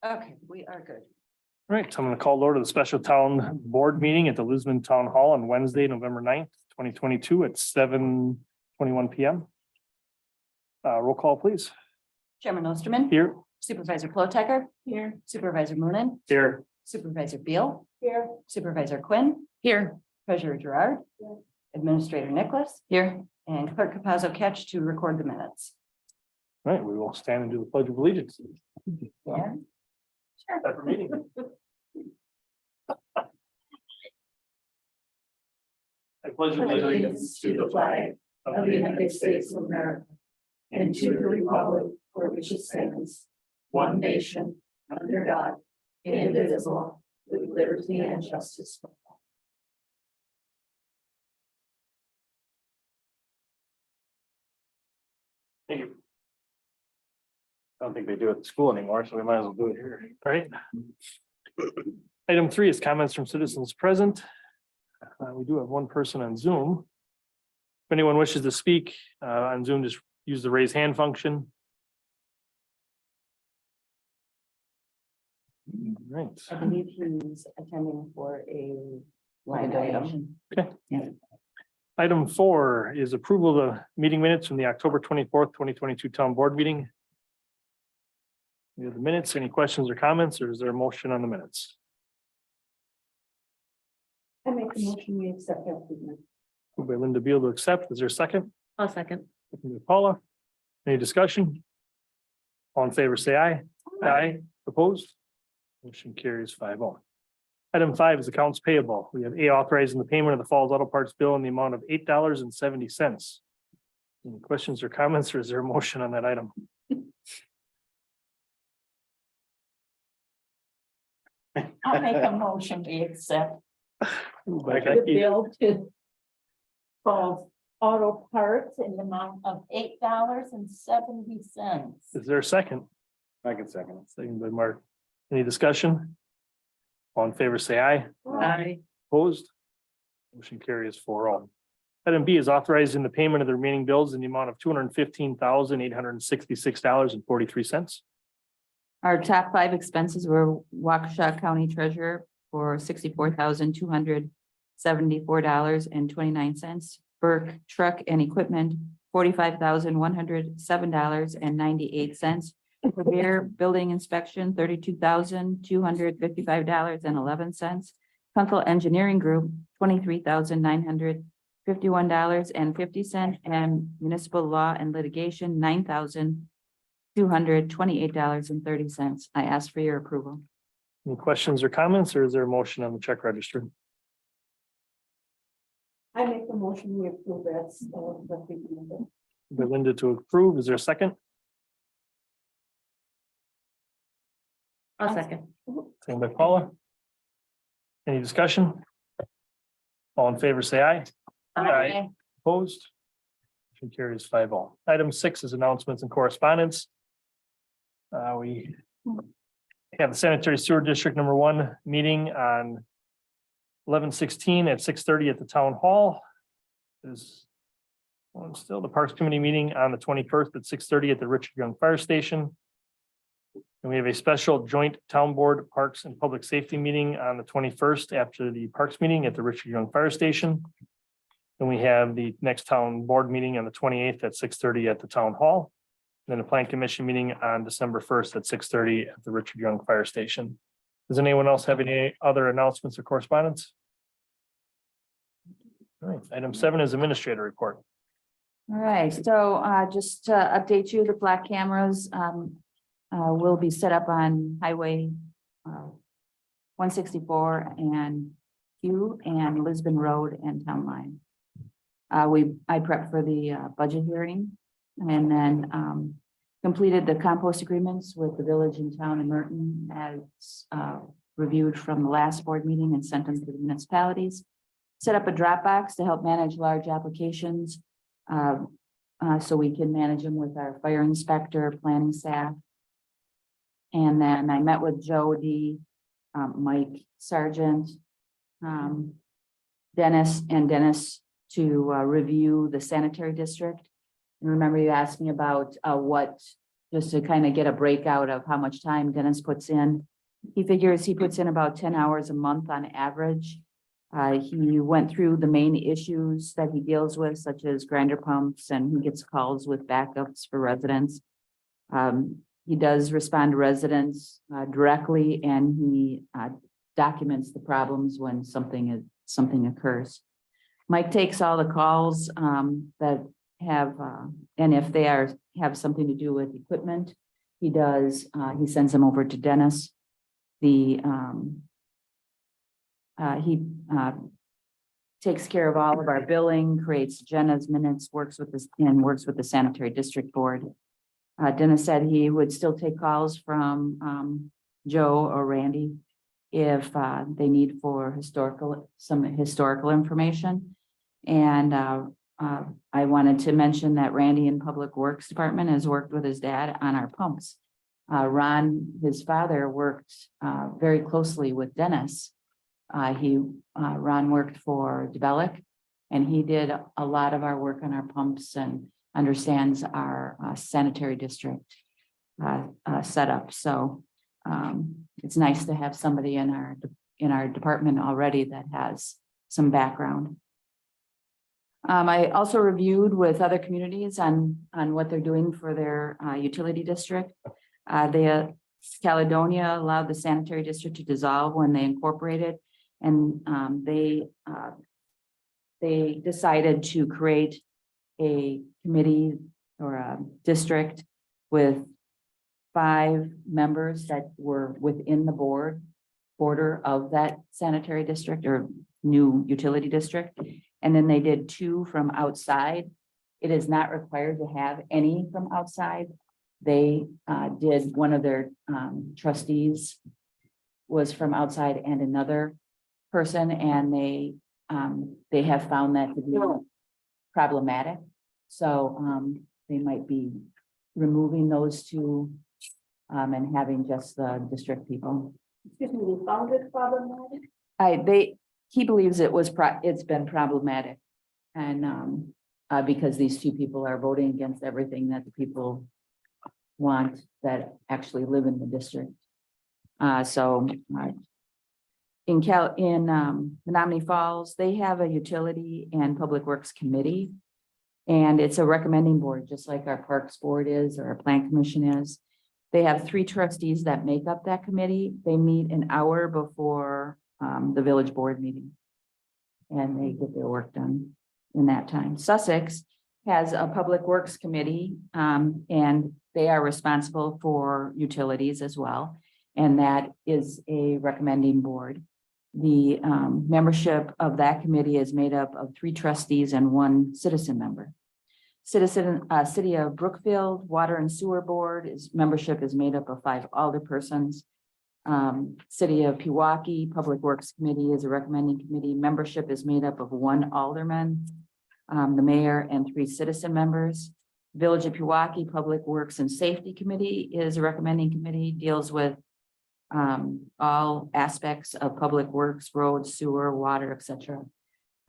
Okay, we are good. All right, so I'm going to call to order the special town board meeting at the Lisbon Town Hall on Wednesday, November 9th, 2022 at 7:21 PM. Roll call, please. Chairman Osterman. Here. Supervisor Clotecker. Here. Supervisor Moonen. Here. Supervisor Beal. Here. Supervisor Quinn. Here. Treasurer Gerard. Administrator Nicholas. Here. And Clerk Capazzo Catch to record the minutes. All right, we will stand and do the pledge of allegiance. Yeah. Sure. Start the meeting. I pledge Allegiance to the flag of the United States of America and to the republic for which it stands, one nation, under God, indivisible, with liberty and justice for all. Thank you. I don't think they do it at school anymore, so we might as well do it here, right? Item 3 is comments from citizens present. We do have one person on Zoom. If anyone wishes to speak on Zoom, just use the raise hand function. Right. I believe he's attending for a line item. Item 4 is approval of the meeting minutes from the October 24th, 2022 town board meeting. We have the minutes. Any questions or comments, or is there a motion on the minutes? I make the motion, we accept that. Moved by Linda Beal to accept. Is there a second? I'll second. Second by Paula. Any discussion? All in favor, say aye. Aye. Opposed? Motion carries 5-0. Item 5 is accounts payable. We have A, authorizing the payment of the Falls Auto Parts bill in the amount of $8.70. Any questions or comments, or is there a motion on that item? I'll make a motion, we accept Moved by the Becky, bill to Falls Auto Parts in the amount of $8.70. is there a second? I can second it. Second by Mark. Any discussion? All in favor, say aye. Aye. Opposed? Motion carries 4-0. Item B is authorizing the payment of the remaining bills in the amount of $215,866.43. Our top 5 expenses were Waukesha County Treasurer for $64,274.29. Burke Truck and Equipment, $45,107.98. Premier Building Inspection, $32,255.11. Kunkel Engineering Group, $23,951.50. And Municipal Law and Litigation, $9,228.30. I ask for your approval. Any questions or comments, or is there a motion on the check register? I make the motion, we approve that. By Linda to approve, is there a second? I'll second. Second by Paula. Any discussion? All in favor, say aye. Aye. Opposed? Motion carries 5-0. Item 6 is announcements and correspondence. We have the sanitary sewer district number 1 meeting on 11/16 at 6:30 at the town hall. There's still the Parks Committee meeting on the 21st at 6:30 at the Richard Young Fire Station. And we have a special joint town board Parks and Public Safety meeting on the 21st after the Parks meeting at the Richard Young Fire Station. And we have the next town board meeting on the 28th at 6:30 at the town hall. Then a plan commission meeting on December 1st at 6:30 at the Richard Young Fire Station. Does anyone else have any other announcements or correspondence? All right, item 7 is administrator report. All right, so just to update you, the black cameras will be set up on Highway 164 and Q and Lisbon Road and Town Line. I prepped for the budget hearing and then completed the compost agreements with the village and town in Merton as reviewed from the last board meeting and sent them to the municipalities. Set up a Dropbox to help manage large applications so we can manage them with our fire inspector, planning staff. And then I met with Jody, Mike Sargent, Dennis to review the sanitary district. And remember, you asked me about what just to kind of get a breakout of how much time Dennis puts in. He figures he puts in about 10 hours a month on average. He went through the main issues that he deals with, such as grinder pumps, and he gets calls with backups for residents. He does respond to residents directly, and he documents the problems when something occurs. Mike takes all the calls that have, and if they have something to do with equipment, he sends them over to Dennis. He takes care of all of our billing, creates Jenna's minutes, works with the sanitary district board. Dennis said he would still take calls from Joe or Randy if they need for some historical information. And I wanted to mention that Randy in Public Works Department has worked with his dad on our pumps. Ron, his father, worked very closely with Dennis. Ron worked for DeBellic, and he did a lot of our work on our pumps and understands our sanitary district setup. So it's nice to have somebody in our department already that has some background. I also reviewed with other communities on what they're doing for their utility district. Caledonia allowed the sanitary district to dissolve when they incorporated, and they decided to create a committee or a district with 5 members that were within the border of that sanitary district or new utility district. And then they did 2 from outside. It is not required to have any from outside. They did, one of their trustees was from outside and another person, and they have found that to be problematic. So they might be removing those 2 and having just the district people. Excuse me, we found it problematic? He believes it's been problematic, and because these 2 people are voting against everything that the people want that actually live in the district. In Menominee Falls, they have a utility and public works committee, and it's a recommending board, just like our parks board is or our plan commission is. They have 3 trustees that make up that committee. They meet an hour before the village board meeting, and they get their work done in that time. Sussex has a public works committee, and they are responsible for utilities as well, and that is a recommending board. The membership of that committee is made up of 3 trustees and 1 citizen member. City of Brookfield Water and Sewer Board membership is made up of 5 alderpersons. City of Pewaukee Public Works Committee is a recommending committee. Membership is made up of 1 alderman, the mayor, and 3 citizen members. Village of Pewaukee Public Works and Safety Committee is a recommending committee, deals with all aspects of public works, roads, sewer, water, etc.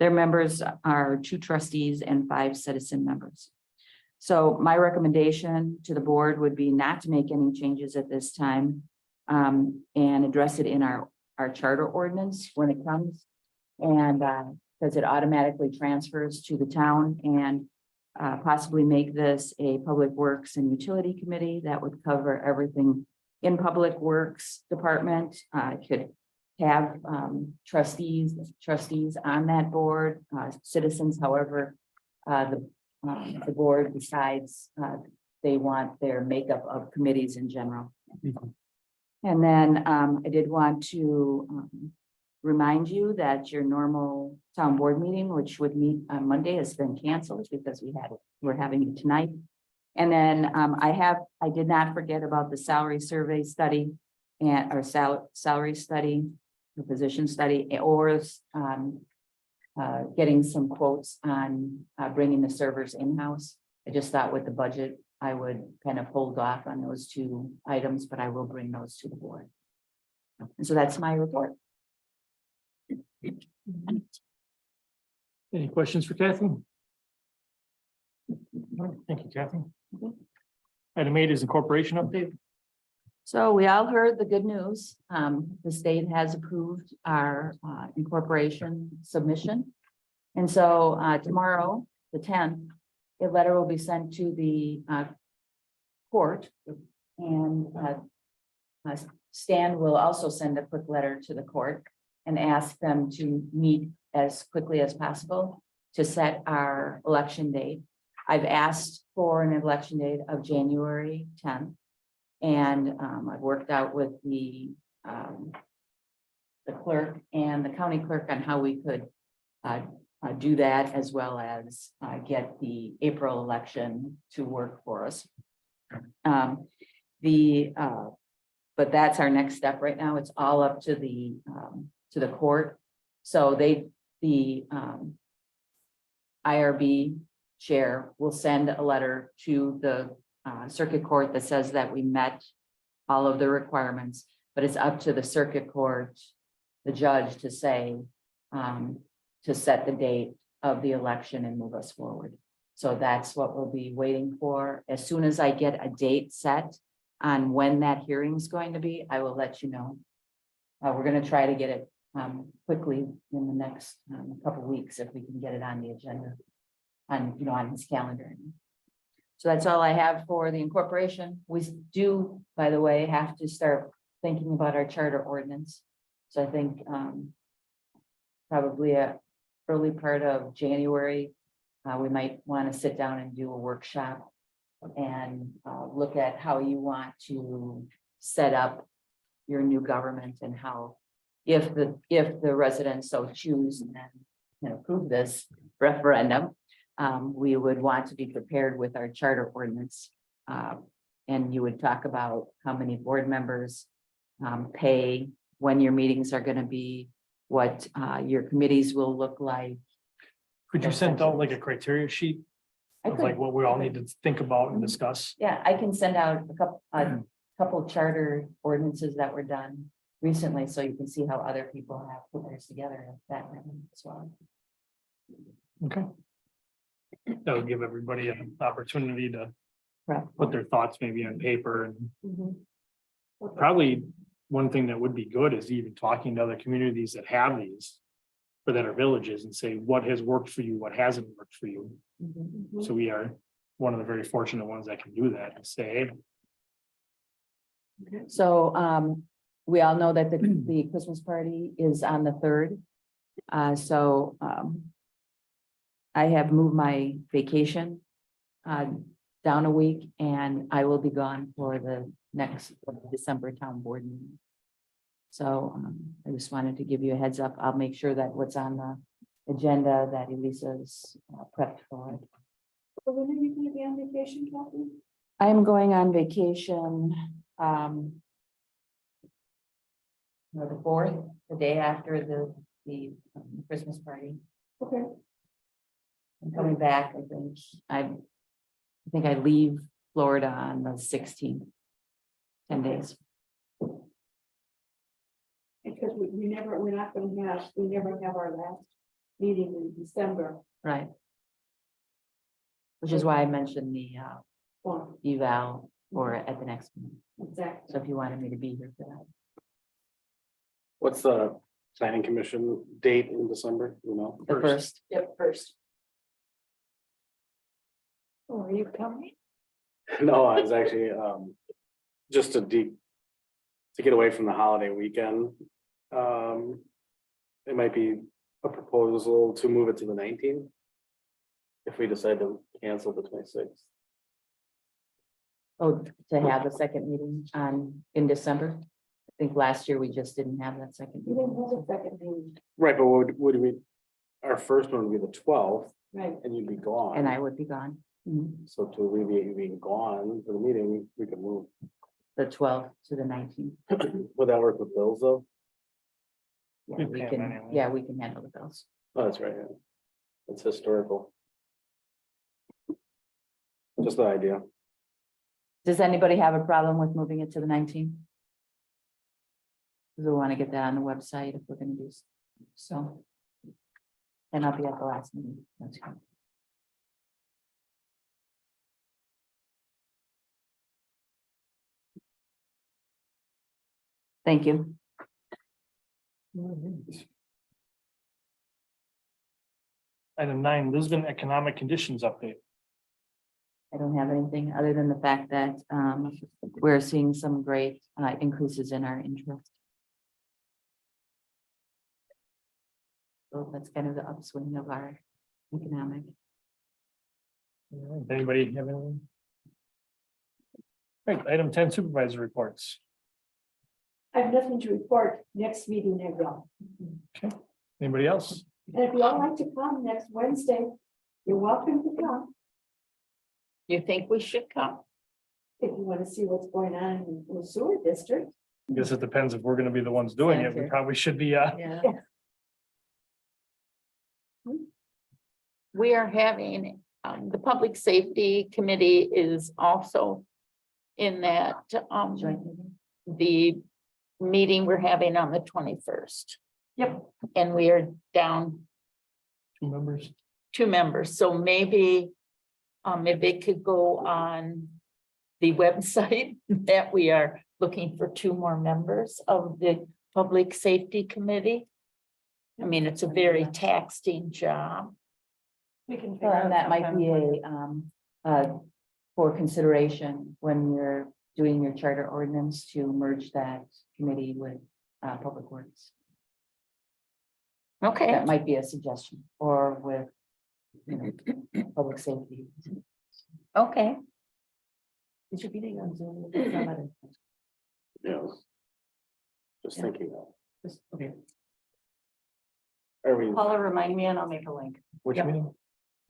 Their members are 2 trustees and 5 citizen members. So my recommendation to the board would be not to make any changes at this time, and address it in our charter ordinance when it comes, and because it automatically transfers to the town, and possibly make this a public works and utility committee that would cover everything in public works department. Could have trustees on that board, citizens, however, the board decides they want their makeup of committees in general. And then I did want to remind you that your normal town board meeting, which would meet on Monday, has been canceled because we're having it tonight. And then I did not forget about the salary survey study and our salary study, the position study, or getting some quotes on bringing the servers in-house. I just thought with the budget, I would kind of hold off on those 2 items, but I will bring those to the board. And so that's my report. Any questions for Kathy? Thank you, Kathy. Item 8 is incorporation update. So we all heard the good news. The state has approved our incorporation submission. And so tomorrow, the 10th, a letter will be sent to the court. And Stan will also send a quick letter to the court and ask them to meet as quickly as possible to set our election date. I've asked for an election date of January 10th. And I've worked out with the clerk and the county clerk on how we could do that, as well as get the April election to work for us. But that's our next step right now. It's all up to the court. So the IRB chair will send a letter to the circuit court that says that we met all of the requirements, but it's up to the circuit court, the judge, to say, to set the date of the election and move us forward. So that's what we'll be waiting for. As soon as I get a date set on when that hearing is going to be, I will let you know. We're going to try to get it quickly in the next couple of weeks, if we can get it on the agenda, on his calendar. So that's all I have for the incorporation. We do, by the way, have to start thinking about our charter ordinance. So I think probably a early part of January, we might want to sit down and do a workshop and look at how you want to set up your new government, and how, if the residents so choose and can approve this referendum, we would want to be prepared with our charter ordinance. And you would talk about how many board members pay, when your meetings are going to be, what your committees will look like. Could you send out like a criteria sheet I of like could, what we all need to think about and discuss? yeah, I can send out a couple charter ordinances that were done recently, so you can see how other people have put theirs together that as well. Okay. That would give everybody an opportunity to Right. put their thoughts maybe on paper, and Mm-hmm. probably one thing that would be good is even talking to other communities that have these, or that are villages, and say, what has worked for you, what hasn't worked for you. Mm-hmm. So we are one of the very fortunate ones that can do that and say, hey, So we all know that the Christmas party is on the 3rd. So I have moved my vacation down a week, and I will be gone for the next December town board meeting. So I just wanted to give you a heads up. I'll make sure that what's on the agenda, that Elisa's prepped for it. So when are you going to be on vacation, Kathy? I am going on vacation the 4th, the day after the Christmas party. Okay. I'm coming back, I think I leave Florida on the 16th. 10 days. Because we never have our last meeting in December. Right. Which is why I mentioned the Well, eval or at the next meeting. exactly. So if you wanted me to be here for that. What's the planning commission date in December, you know? The first, Yep, first. Oh, are you coming? No, I was actually, just to get away from the holiday weekend. It might be a proposal to move it to the 19th. If we decide to cancel the 26th. oh, to have a second meeting in December. I think last year we just didn't have that second. You didn't meeting. have a second meeting, Right, but would we, our first one would be the 12th right? and you'd be gone. And I would be gone. Mhm. So to alleviate you being gone for the meeting, we could move. The 12th to the 19th. Would that work with bills though? Yeah, We we can can, anyway. yeah, we can handle the bills. Oh, that's right. Yeah. It's historical. Just the idea. Does anybody have a problem with moving it to the 19th? Because we want to get that on the website if we're going to do so. And I'll be at the last meeting. That's good. Thank you. Item 9, Lisbon Economic Conditions Update. I don't have anything other than the fact that we're seeing some great increases in our interest. So that's kind of the upswing of our economic. Anybody have anything? Right, item 10, Supervisor Reports. I have nothing to report. Next meeting I will. Anybody else? And if you all like to come next Wednesday, you're welcome to come. You think we should come? If you want to see what's going on in the sewer district. I guess it depends if we're gonna be the ones doing it. We Sanitary. probably should be, Yeah. We are having, the Public Safety Committee is also in that, the meeting we're having on the 21st. Yep. And we are down 2 members. 2 members, so maybe, if it could go on the website that we are looking for 2 more members of the Public Safety Committee. I mean, it's a very taxing job. We can. And that might be for consideration when you're doing your charter ordinance to merge that committee with Public Works. Okay, That might be a suggestion, or with, public safety. okay. Did you be on Zoom? Yeah. Just thinking of. Okay. Are we, Paula, remind me and I'll make a link. Which Yep. meeting?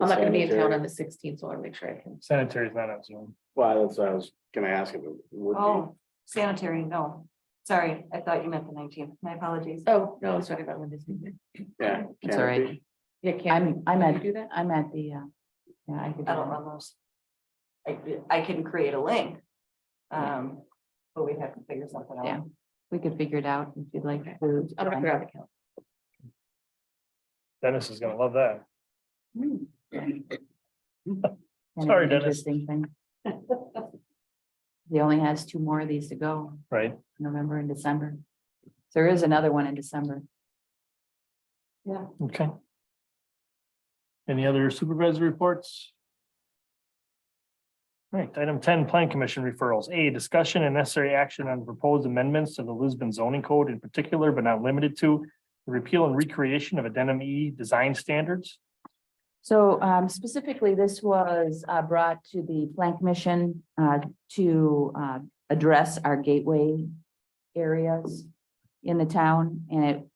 I'm not gonna be in town Sanitary. on the 16th, so I'll make sure I can. Sanitary is not on Zoom. well, that's what I was gonna ask him. Would be- Oh, sanitary, no. Sorry, I thought you meant the 19th. My apologies. Oh, no, I was talking about when this meeting. Yeah. It's all right. Yeah, can I'm you at, do that? I'm at the, yeah, I could. do I don't that. run those. I can create a link. But we'd have to figure something out. Yeah. We could figure it out if you'd like. Okay. to- I'm gonna put it on the calendar. Dennis is gonna love that. Kind of Sorry, an Dennis. interesting thing. He only has 2 more of these to go, Right, November and December. There is another one in December. okay. Any other supervisor reports? Right, item 10, Plan Commission referrals. A, discussion and necessary action on proposed amendments to the Lisbon zoning code, in particular but not limited to the repeal and recreation of addendum E design standards. So specifically, this was brought to the Plan Commission to address our gateway areas in the town, and it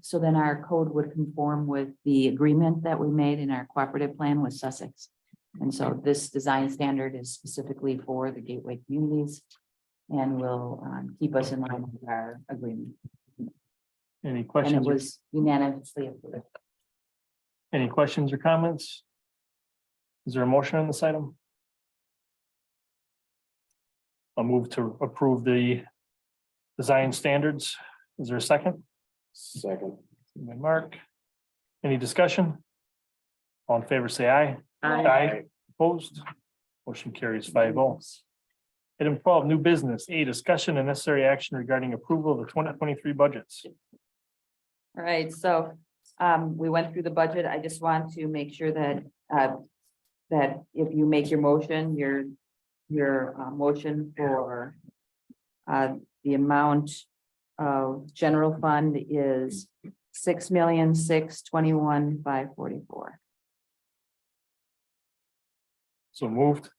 so then our code would conform with the agreement that we made in our cooperative plan with Sussex. And so this design standard is specifically for the gateway communities and will keep us in line with our agreement. Any And it questions? was unanimously approved. Any questions or comments? Is there a motion on this item? I'll move to approve the design standards. Is there a second? Second. By Mark. Any discussion? All in favor, say aye. Aye. Opposed? Motion carries 5-0. Item 12, new business. A, discussion and necessary action regarding approval of the 2023 budgets. All right, so we went through the budget. I just want to make sure that that if you make your motion, your motion for the amount of general fund is 6,621,544. So moved.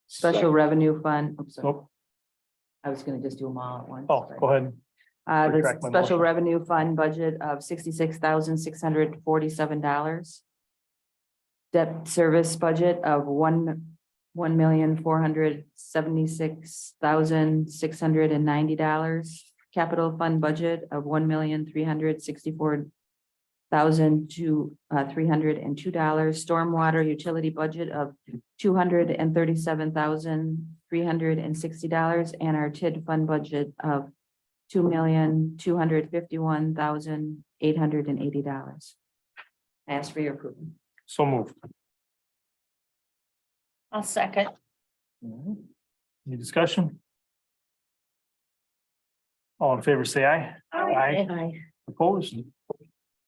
Special revenue fund, oops, sorry, Oh, I was gonna just do them all at once. oh, but- go ahead. The Retract my special motion. revenue fund budget of $66,647. Debt service budget of $1,476,690. Capital fund budget of $1,364,302. Stormwater utility budget of $237,360, and our TID fund budget of $2,251,880. Ask for your approval. So moved. I'll second. Any discussion? All in favor, say aye. Aye. Opposed?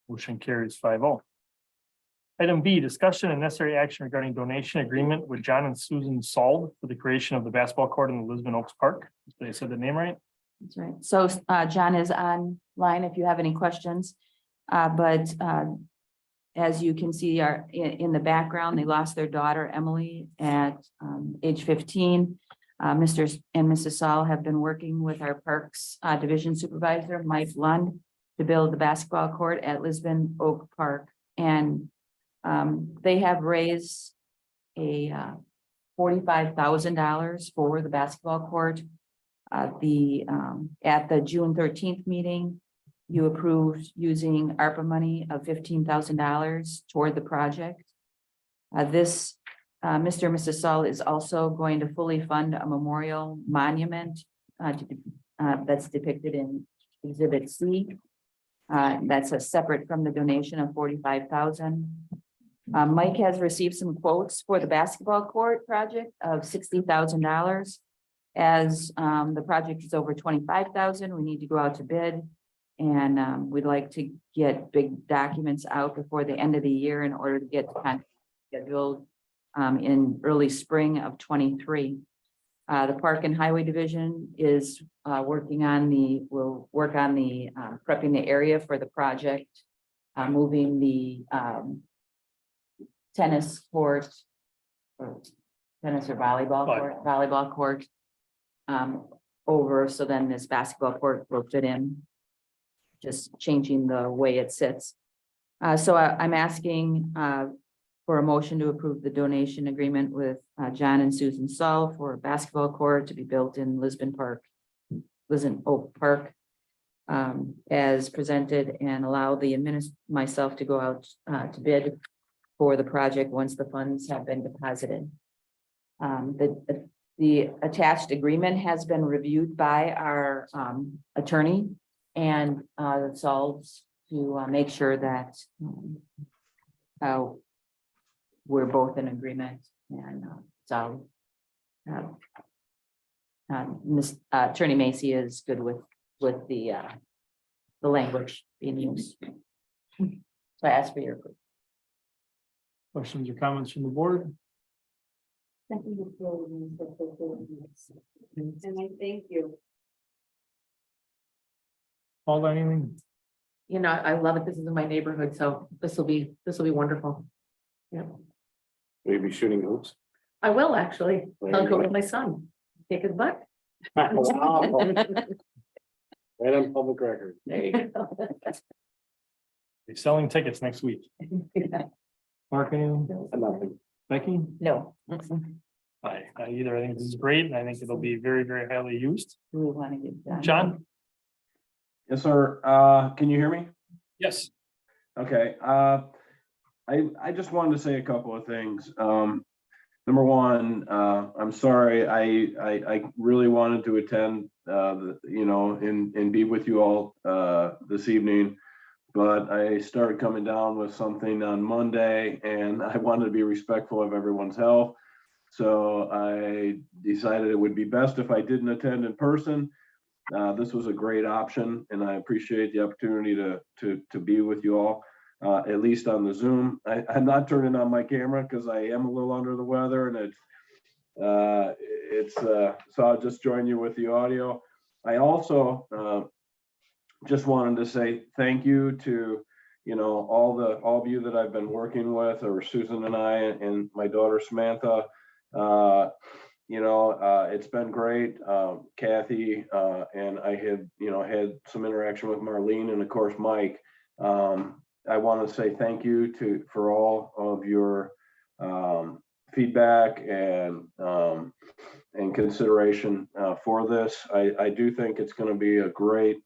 Motion carries 5-0. Item B, discussion and necessary action regarding donation agreement with John and Susan Saul for the creation of the basketball court in the Lisbon Oaks Park. Did I say the name right? That's right. So John is online if you have any questions. But as you can see, in the background, they lost their daughter Emily at age 15. Mr. and Mrs. Saul have been working with our Parks Division Supervisor, Mike Lund, to build the basketball court at Lisbon Oak Park. And they have raised a $45,000 for the basketball court. At the June 13th meeting, you approved using ARPA money of $15,000 toward the project. Mr. and Mrs. Saul is also going to fully fund a memorial monument that's depicted in Exhibit C. That's separate from the donation of $45,000. Mike has received some quotes for the basketball court project of $60,000. As the project is over $25,000, we need to go out to bid. And we'd like to get big documents out before the end of the year in order to get the contract scheduled in early spring of 23. The Park and Highway Division is will work on the prepping the area for the project, moving the tennis court or tennis or volleyball court over. So then this basketball court will fit in, just changing the way it sits. So I'm asking for a motion to approve the donation agreement with John and Susan Saul for a basketball court to be built in Lisbon Oak Park, as presented, and allow myself to go out to bid for the project once the funds have been deposited. The attached agreement has been reviewed by our attorney and Saul's to make sure that we're both in agreement, and so Attorney Macy is good with the language being used. So I ask for your approval. Questions or comments from the board? And I thank you. Paul, anything? You know, I love it. This is in my neighborhood, so this will be wonderful. Yeah, Will you be shooting hoops? I will actually. There I'll you go go. with my son. Take his butt. Wow. Right on public record. There you go. You're selling tickets next week. Mark, anything? Nothing. Becky? No. Aye, either. I think this is great, and I think it'll be very, very highly used. Do we want to get John? Yes, sir. Can you hear me? Yes. Okay. I just wanted to say a couple of things. Number one, I'm sorry. I really wanted to attend, and be with you all this evening, but I started coming down with something on Monday, and I wanted to be respectful of everyone's health. So I decided it would be best if I didn't attend in person. This was a great option, and I appreciate the opportunity to be with you all, at least on the Zoom. I'm not turning on my camera because I am a little under the weather, and so I'll just join you with the audio. I also just wanted to say thank you to all of you that I've been working with, or Susan and I and my daughter Samantha. It's been great. Kathy, and I had some interaction with Marlene, and of course Mike. I want to say thank you for all of your feedback and consideration for this. I do think it's going to be a great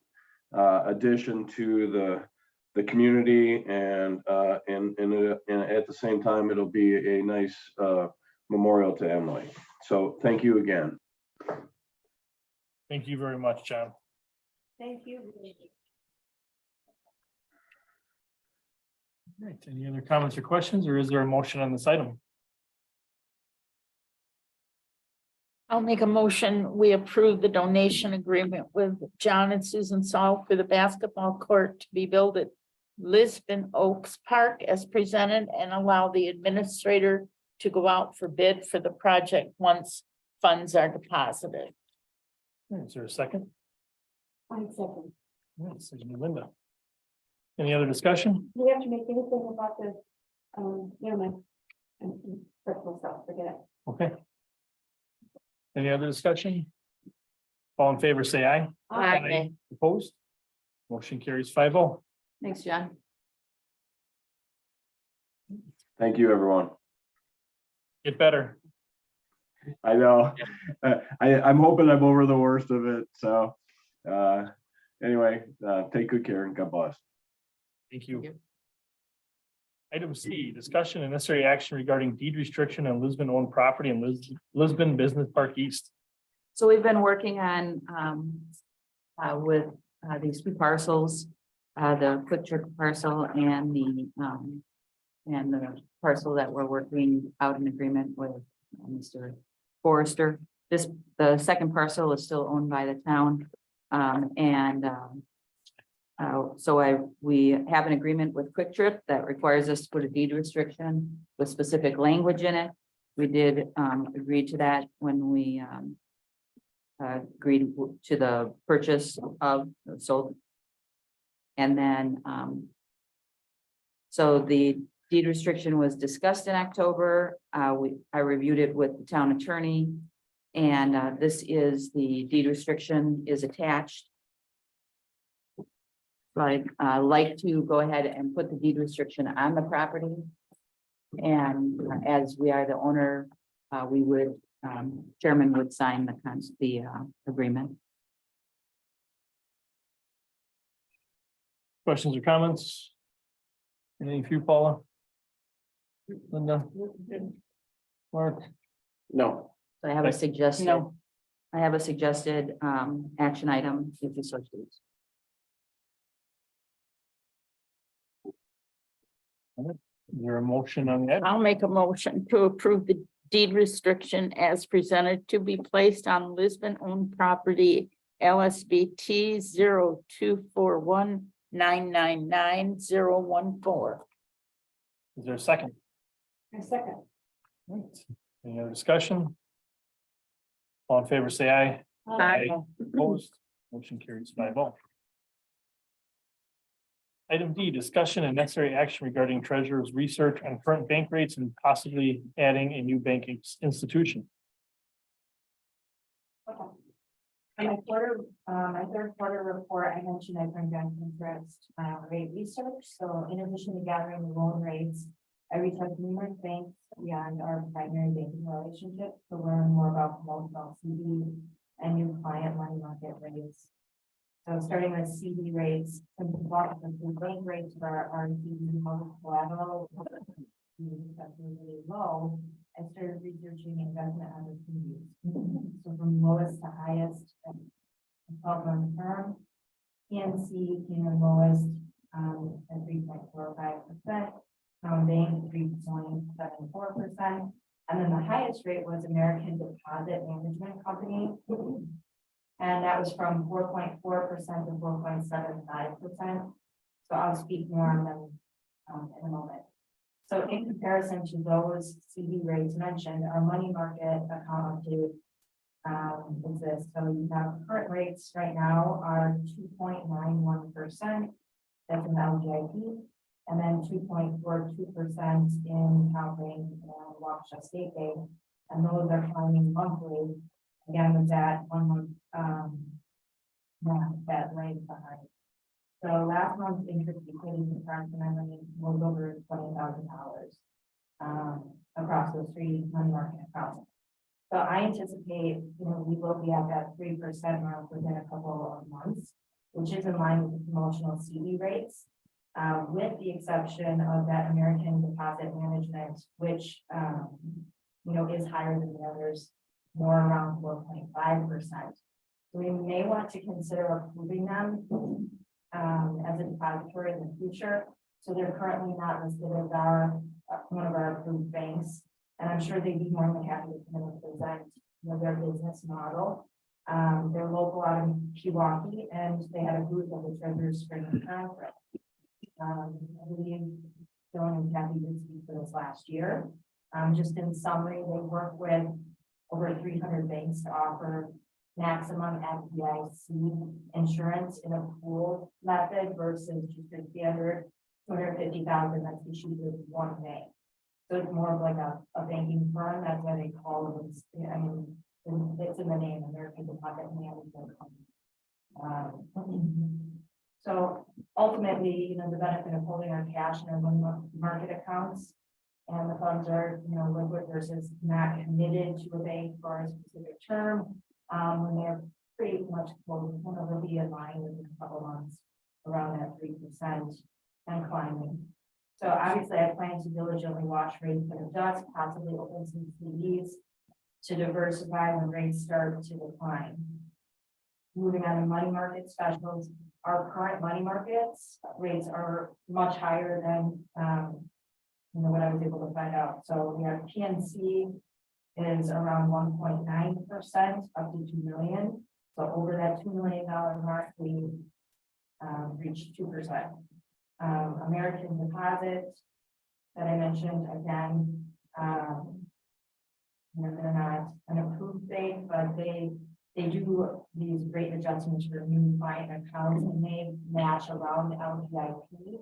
addition to the community, and at the same time, it'll be a nice memorial to Emily. So thank you again. Thank you very much, John. Thank you. All right, any other comments or questions, or is there a motion on this item? I'll make a motion. We approve the donation agreement with John and Susan Saul for the basketball court to be built at Lisbon Oaks Park as presented and allow the administrator to go out for bid for the project once funds are deposited. Is there a second? One second. Yes, Linda. Any other discussion? Do we have to make anything about the, never mind. Personal stuff, forget it. Okay. Any other discussion? All in favor, say aye. Aye. Opposed? Motion carries 5-0. Thanks, John. Thank you, everyone. Get better. I know. I'm hoping I'm over the worst of it, so, anyway, take good care and God bless. Thank you. Item C, discussion and necessary action regarding deed restriction on Lisbon owned property in Lisbon Business Park East. So we've been working on, with, these two parcels, the Quick Trip parcel and the parcel that we're working out in agreement with Mr. Forrester. The second parcel is still owned by the town. We have an agreement with Quick Trip that requires us to put a deed restriction with specific language in it. We did agree to that when we agreed to the purchase of sold. And then so the deed restriction was discussed in October. I reviewed it with the town attorney. And this is the deed restriction is attached. But I'd like to go ahead and put the deed restriction on the property. And as we are the owner, we would, chairman would sign the agreement. Questions or comments? Anything for you, Paula? Linda? Mark? No. So I have a suggested. No. I have a suggested action item if you so choose. Is there a motion on that? I'll make a motion to approve the deed restriction as presented to be placed on Lisbon owned property LSBT 0241999014. Is there a second? A second. Right. Any other discussion? All in favor, say aye. Aye. Opposed? Motion carries 5-0. Item D, discussion and necessary action regarding treasurer's research on current bank rates and possibly adding a new banking institution. In my third quarter report, I mentioned I bring down interest rate research. So in addition to gathering the loan rates, I reached out to numerous banks beyond our primary banking relationship to learn more about promotional CD and new client money market rates. So starting with CD rates, since the bank rates for our CD most collateral really low, I started researching investment opportunities. So from lowest to highest, 12-month term, PNC came in lowest at 3.45%, Bank 3.74%, and then the highest rate was American Deposit Management Company. And that was from 4.4% to 4.75%. So I'll speak more on them in a moment. So in comparison to those CD rates mentioned, our money market account exists. So you have current rates right now are 2.91%. That's an LGIP, and then 2.42% in Calbank and Waukesha State Bank, and those are climbing monthly. Again, with that 1 month that rate behind. So last month's interest equity approximately was over $20,000 across those three money market accounts. So I anticipate, we will be at that 3% mark within a couple of months, which is in line with the promotional CD rates, with the exception of that American Deposit Management, which is higher than the others, more around 4.5%. So we may want to consider approving them as a depository in the future. So they're currently not listed as one of our approved banks. And I'm sure they'd be more than happy to come and present their business model. They're local out of Pewaukee, and they had a booth at the Treasure Spring Conference. I believe Dylan and Kathy did speak for this last year. Just in summary, they work with over 300 banks to offer maximum FDIC insurance in a pooled method versus just a standard 250,000 that's issued with one bank. So it's more of like a banking firm. That's why they call it. I mean, it's in the name, American Deposit Management Company. So ultimately, the benefit of holding our cash in our money market accounts, and the funds are, liquid versus not committed to a bank for a specific term. When they're pretty much close, they'll be in line within a couple months, around that 3% and climbing. So obviously, I plan to diligently watch rates and adjust, possibly open some CDs to diversify when rates start to decline. Moving on to money market specials, our current money markets rates are much higher than what I was able to find out. So we have PNC is around 1.9% up to 2 million. So over that $2 million mark, we reached 2%. American Deposit that I mentioned again, they're not an approved bank, but they do these rate adjustments for new client accounts, and they match around the LPIP.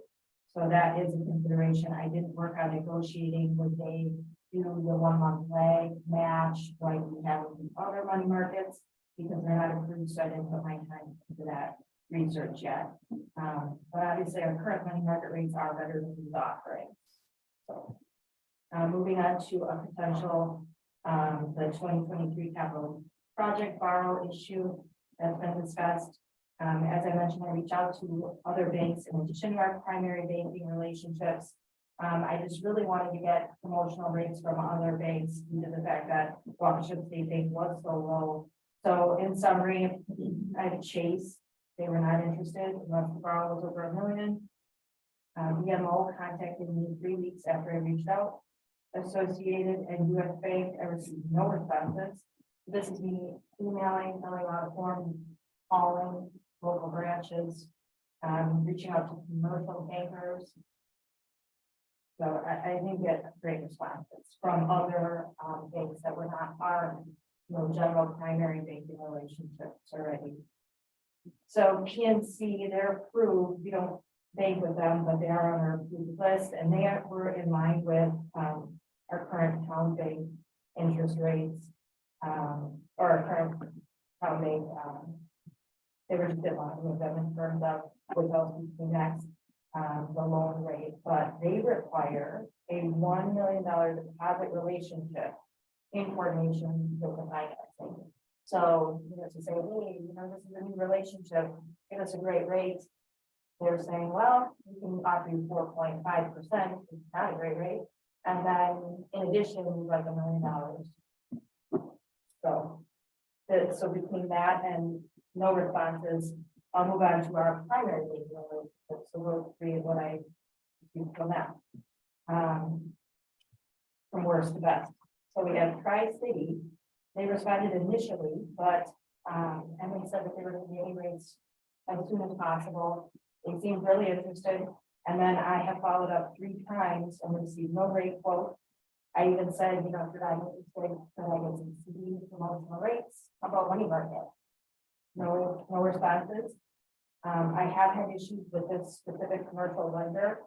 So that is a consideration. I didn't work on negotiating. Would they do the 1 month lag match like we have with the other money markets, because they're not approved, so I didn't put my time into that research yet. But obviously our current money market rates are better than these offerings. So moving on to a potential the 2023 capital project borrow issue that's been discussed. As I mentioned, I reached out to other banks in addition to our primary banking relationships. I just really wanted to get promotional rates from other banks due to the fact that Waukesha State Bank was so low. So in summary, I had Chase. They were not interested unless the borrow was over $1 million. BMO contacted me 3 weeks after I reached out. Associated and US Bank, I received no responses. This is me emailing, filling out a form, calling local branches, reaching out to commercial bankers. So I didn't get great responses from other banks that were not our general primary banking relationships already. So PNC, they're approved. We don't bank with them, but they are on our approved list, and they were in line with our current town bank interest rates, or our current town bank. They were just in line with them in terms of what else we can next, the loan rate, but they require a $1 million deposit relationship in coordination with the financing. So, to say, hey, this is a new relationship, give us a great rate. They're saying, well, we can offer you 4.5%, it's not a great rate. And then in addition, we'd like $1 million. So between that and no responses, I'll move on to our primary banking relationship. So we'll read what I do from that. From worst to best. So we have Tri-City. They responded initially, but and they said that they were going to be rates as soon as possible. They seemed really interested. And then I have followed up 3 times and received no rate quote. I even said, should I get some CD promotional rates? How about money market? No responses. I have had issues with this specific commercial lender.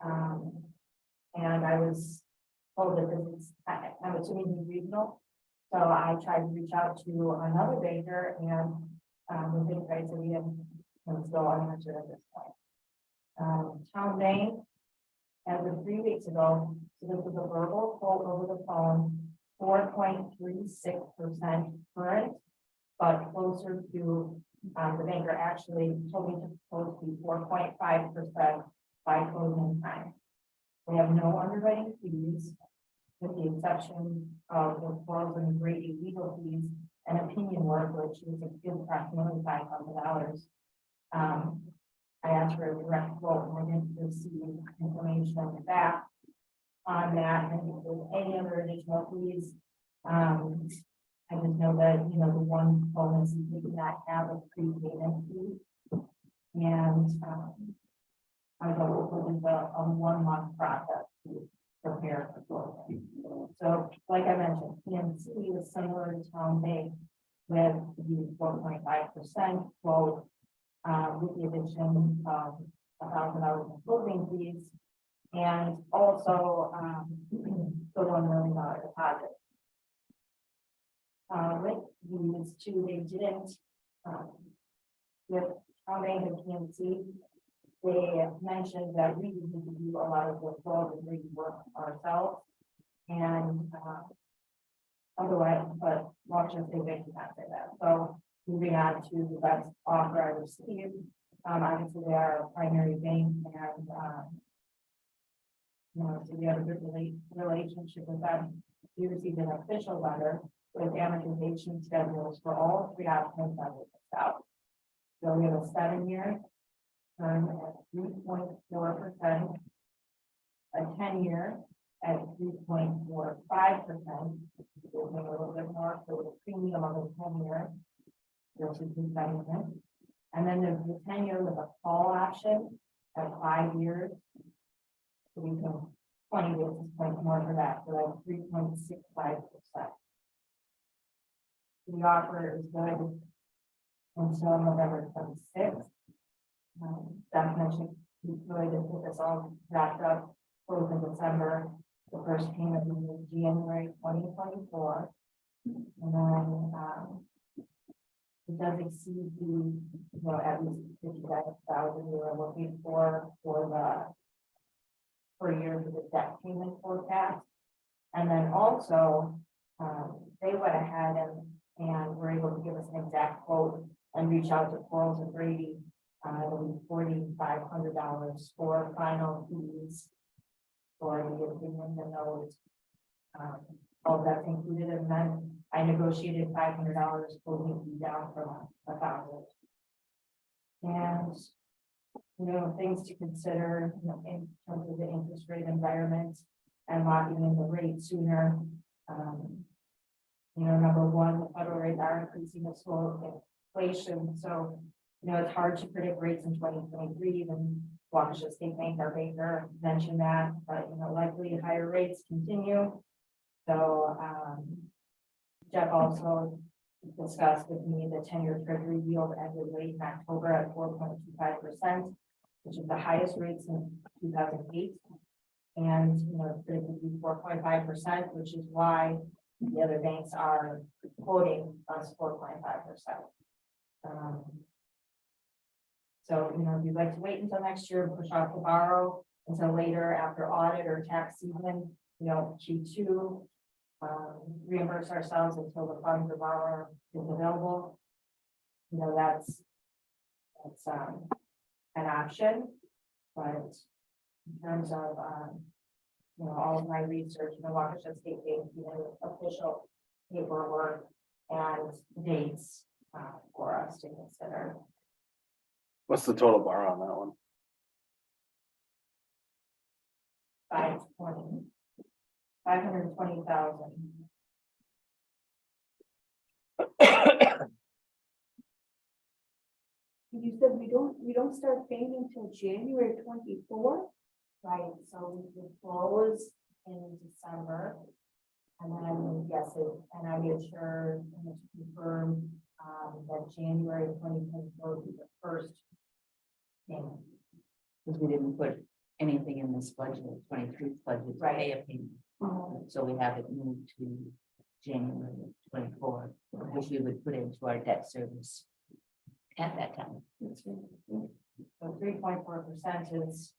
And I was told that this is, I'm assuming he's regional. So I tried to reach out to another banker and within Tri-City and still unanswered at this point. Town Bank, as of 3 weeks ago, so this was a verbal quote over the phone, 4.36% current, but closer to the banker actually told me to close to 4.5% by closing time. We have no underwriting fees, with the exception of the Quarles and Brady legal fees and opinion work, which is approximately $500. I asked for a direct quote and I didn't receive information back on that, and if there's any other additional fees, I just know that, the one bonus is we do not have a prepayment fee. And, I go with a 1 month process to prepare for closing. So, like I mentioned, PNC is similar to Town Bank with the 4.5% quote, with the addition of $1,000 in closing fees. And also, the $1 million deposit. With these two, they didn't, with Town Bank and PNC, they mentioned that we need to do a lot of the quote and work ourselves. And, otherwise, but Washington State Bank did not say that. So moving on to the best offer I received, obviously they are a primary bank and, so we have a good relationship with them. We received an official letter with amortization schedules for all three options that we picked out. So we have a 7-year term at 3.4%, a 10-year at 3.45%, a little bit more for the premium of the 10-year versus the 7-year. And then there's the 10-year with a call option at 5 years. So we can 20 basis points more for that, so that's 3.65%. The offer is good until November 26th. Definition, we really did get this all wrapped up, closed in December. The first payment will be January 2024. And then, it does exceed the, at least 55,000 we were looking for the per year for the debt payment forecast. And then also, they went ahead and were able to give us an exact quote and reach out to Quarles and Brady. It'll be $4,500 for final fees for the opinion, the note. All that's included, and then I negotiated $500 for me down from 1,000. And things to consider, in terms of the interest rate environment and locking in the rate sooner. Number one, the federal rates are increasing as well as inflation. So, it's hard to predict rates in 2023. Even Waukesha State Bank, our banker, mentioned that, but likely higher rates continue. So, Jeff also discussed with me the 10-year treasury yield ended late in October at 4.25%, which is the highest rate since 2008. And, it's going to be 4.5%, which is why the other banks are quoting us 4.5%. So, if you'd like to wait until next year and push off the borrow until later after audit or tax season, Q2, reimburse ourselves until the funds of borrower is available. That's an option, but in terms of, all of my research, Waukesha State Bank, official paperwork and dates for us to consider. What's the total borrow on that one? 520,000. You said we don't start paying until January 24. Right, so we would close in December. And then, yes, and I made sure to confirm that January 2024 will be the first payment. Because we didn't put anything in this budget, 23 budget, to pay a payment. So we have it moved to January of 24, which we would put into our debt service at that time. So 3.4% is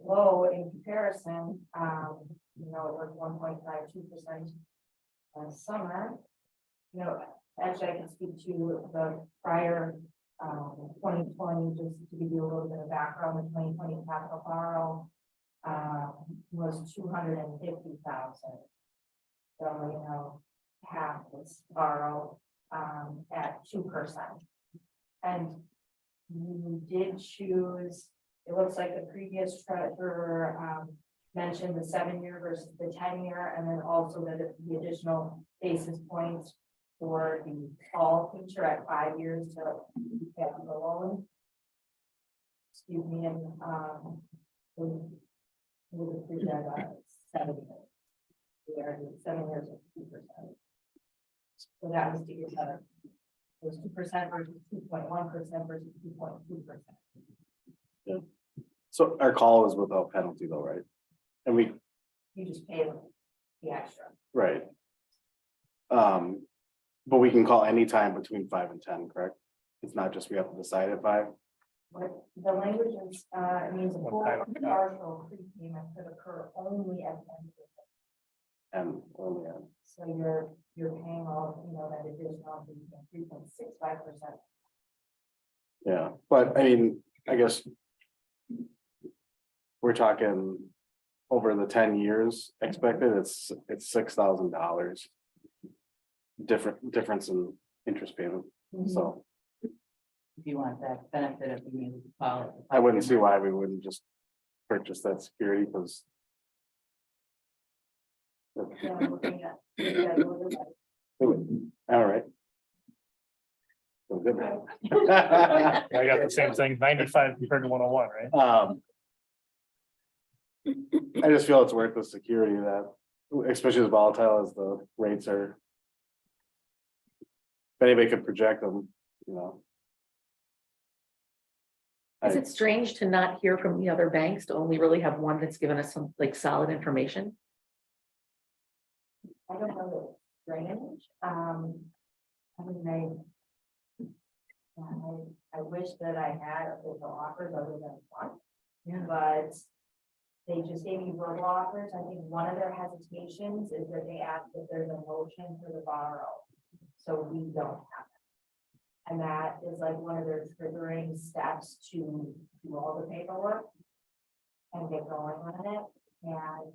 low in comparison. It was 1.52% last summer. Actually, I can speak to the prior 2020, just to give you a little bit of background. The 2020 capital borrow was 250,000. So, half was borrow at 2%. And you did choose, it looks like the previous treasurer mentioned the 7-year versus the 10-year, and then also the additional basis points for the all feature at 5 years to get the loan. Excuse me, and we appreciate that 7 years. We are 7 years of 2%. So that was to get better. It was 2% versus 2.1% versus 2.2%. So our call is without penalty though, right? And we, You just pay the extra. right. But we can call anytime between 5 and 10, correct? It's not just we have to decide at 5. But the language is, it means a full Okay. or partial prepayment could occur only at the end of the And only, So you're paying all, that additional 3.65%. yeah, but I mean, I guess. We're talking over the 10 years expected, it's $6,000. Difference in interest payment, so If you want that benefit of being able to call it. I wouldn't see why we wouldn't just purchase that security because. So I'm looking at. Yeah, All right. So good. I got the same thing, 95 compared to 101, right? I just feel it's worth the security that, especially as volatile as the rates are. If anybody could project them, Is it strange to not hear from the other banks, to only really have one that's given us some like solid information? I don't know the drainage. I mean, I wish that I had official offers other than one. Yeah. But they just gave me verbal offers. I think one of their hesitations is that they asked if there's a motion for the borrow. So we don't have it. And that is like one of their triggering steps to do all the paperwork and get going on it. And,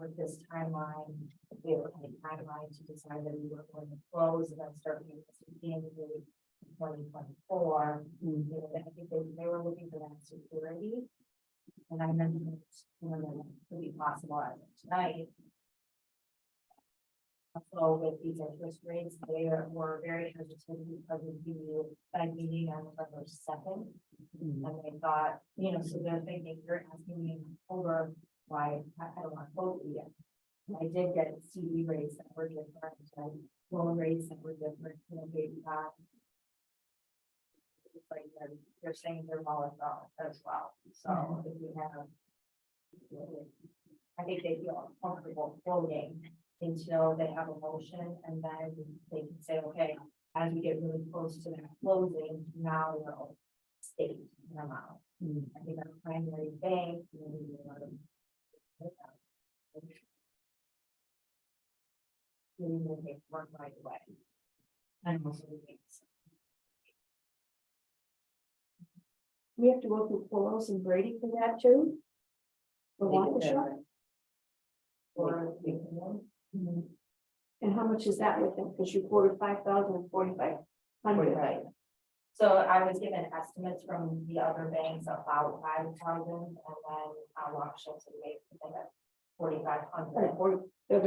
with this timeline, we have a timeline to decide that we were going to close and then start paying this in January 2024. I think they were looking for that security. And I mentioned, that could be possible as of tonight. So with these interest rates, were very hesitant because of the meeting on November 2nd. And they thought, so they're thinking, you're asking me over why I don't want to vote yet. I did get CD rates that were different, and loan rates that were different, maybe not. It's like they're saying they're volatile as well. So if we have, I think they feel comfortable voting until they have a motion, and then they can say, okay, as we get really close to that closing, now we'll state an amount. I think our primary bank. Take work right away. And also we have to go through Quarles and Brady for that too. For Waukesha. Or. And how much is that with them? Because you quoted 5,000 and 4,500. So I was given estimates from the other banks about 5,000, and then Waukesha to make 4,500. And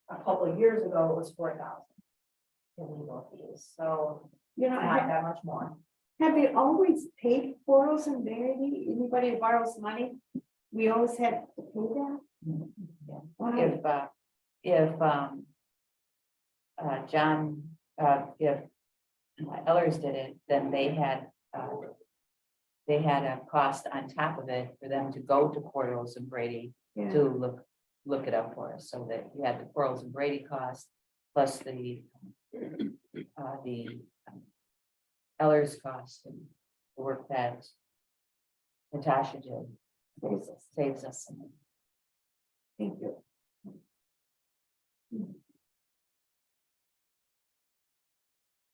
a couple of years ago, it was 4,000 in legal fees. So not that much more. Have you always paid Quarles and Verity? Anybody who borrows money, we always had to pay that? Wow. If John, if Ellers did it, then they had a cost on top of it for them to go to Quarles and Brady Yeah. to look it up for us, so that you had the Quarles and Brady cost plus the Ellers cost, and the work that Natasha did saves us some. Thank you.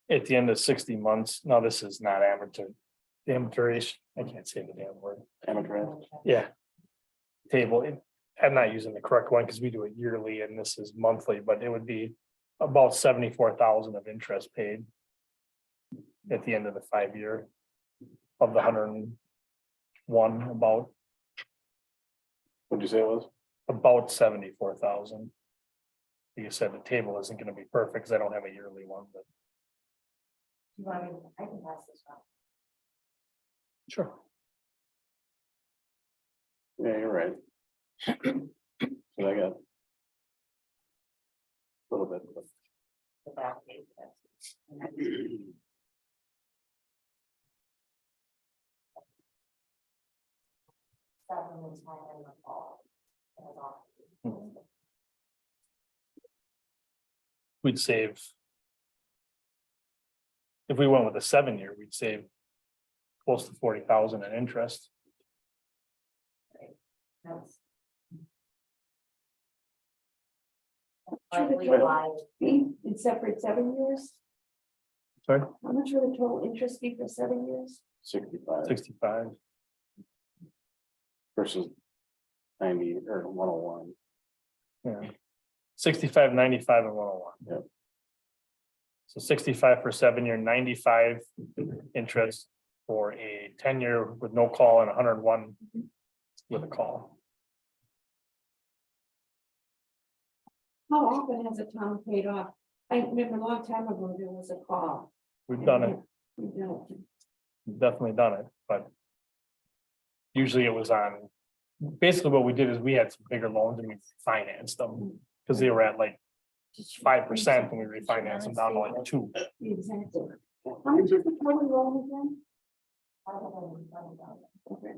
At the end of 60 months, no, this is not amortization. I can't say the damn word. Amortized. Yeah. Table, I'm not using the correct one because we do it yearly and this is monthly, but it would be about 74,000 of interest paid at the end of the 5 year of the 101 about. What'd you say it was? About 74,000. You said the table isn't gonna be perfect, because I don't have a yearly one, but You want me, I can pass this on. sure. Yeah, you're right. So I got. A little bit. but- The back page, that's- Seven was my in the fall. That was all. We'd save. If we went with a 7-year, we'd save close to 40,000 in interest. That's- Sure, the Slightly total wide. fee in separate 7 years? Sorry, How much will the total interest be for 7 years? 65 65. versus 90 or 101. Yeah. 65, 95 and 101. Yep. So 65 for 7-year, 95 interest for a 10-year with no call and 101 with a call. How often has a town paid off? I remember a long time ago, there was a call. We've done it, We don't. we've definitely done it, but usually it was on, basically what we did is we had some bigger loans and we financed them because they were at like 5% and we refinanced them down to like 2. Exactly. How much is the total loan again? Okay.